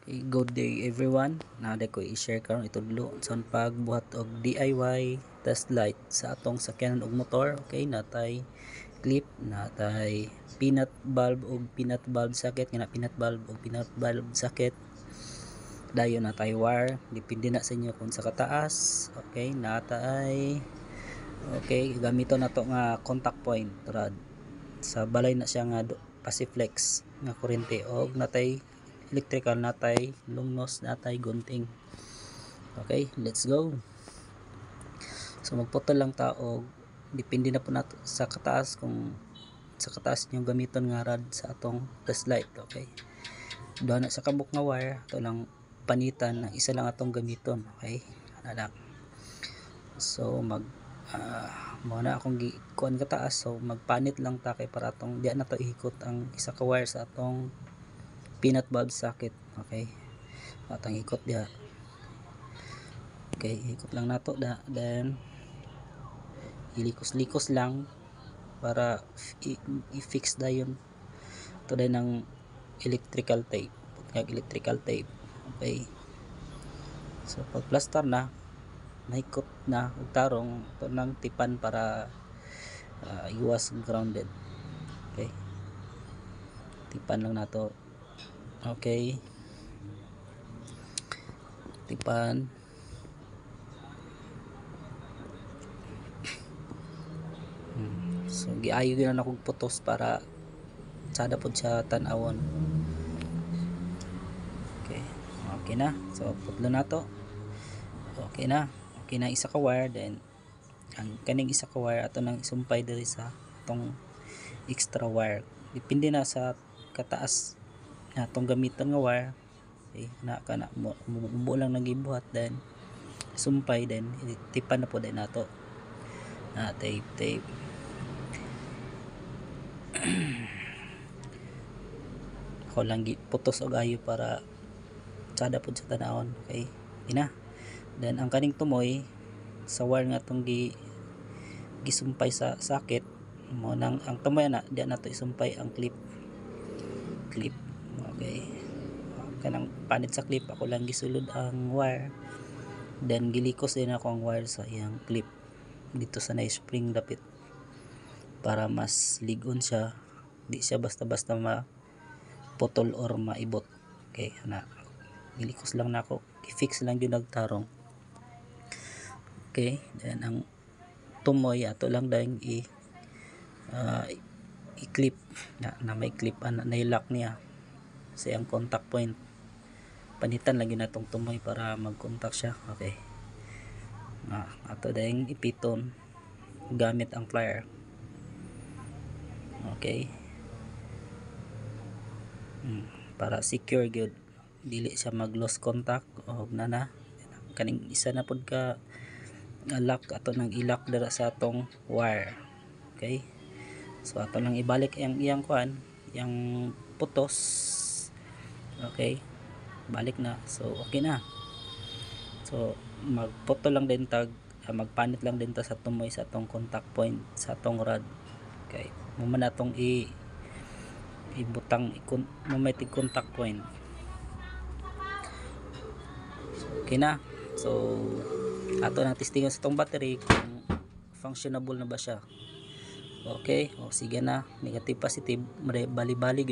Good day everyone. Nada ko i-share karon itudlo sa pagbuhat og DIY test light sa atong sakyanan og motor. Okay, natay clip, natay peanut bulb og peanut bulb socket, nga peanut bulb og peanut bulb socket. Dayon natay wire, depende na sa inyo kung sa kataas. Okay, natay gamiton nato nga contact point rod. Sa balay na siya nga Pasiflex nga kuryente og natay electrical, natay lungnos, natay gunting. Okay, let's go. So magputol lang ta og depende na po nato sa kataas, kung sa kataas yung gamiton nga rod sa atong test light. Okay, doon na sa kabuk nga wire ato lang panitan, ng isa lang atong gamiton. Okay, anak. So muna akong kuan kataas, so magpanit lang ta kay para atong diyan na to ihikot ang isa ka wire sa atong peanut bulb socket. Okay, atang ikot dia. Okay, ikot lang nato da, then ilikos-likos lang para i-fix dayon to din ng electrical tape. Okay, so pag plaster na, naikot na og tarong to nang tipan para iwas grounded. Okay, tipan lang nato. Okay, tipan. So giayo gyud na akong putos para sada pod siya tan-awon. Okay na. So putlo na to. Okay na isa ka wire, then ang kaning isa ka wire ato nang isumpay diri sa atong extra wire. Depende na sa kataas na atong gamiton nga wire. Okay, na kana mo lang nagibuhat, then sumpay, then tipan na po din nato na tape. Ako lang putos og ayo para sada pod sa tanawon. Okay, ina. Then ang kaning tumoy sa wire nga atong gisumpay sa socket mo nang ang tumoy na diyan nato isumpay ang clip. Okay, kanang panit sa clip ako lang gisulod ang wire, then gilikos din ako ang wire sa iyang clip dito sa na-spring dapit para mas ligon siya, di siya basta-basta maputol or maibot. Okay, na gilikos lang nako, i-fix lang yun nagtarong. Okay, then ang tumoy ato lang dahil i-clip na may clip na lock niya sa iyang contact point. Panitan lang yun natong tumoy para mag-contact siya. Okay, ato dahil ipiton gamit ang plier. Okay, para secure good, dili siya mag lost contact o nana kaning isa na pod ka lock ato nang i-lock dira sa atong wire. Okay, so ato lang ibalik ang iyang kuan, yang putos. Okay, balik na. So okay na. So magputol lang din tag magpanit lang din ta sa tumoy sa atong contact point sa atong rod. Okay, mo man atong ibutang may contact point. So, okay na. So ato nang testingan sa itong battery kung functionable na ba siya. Okay, o sige na, negative positive, bali-bali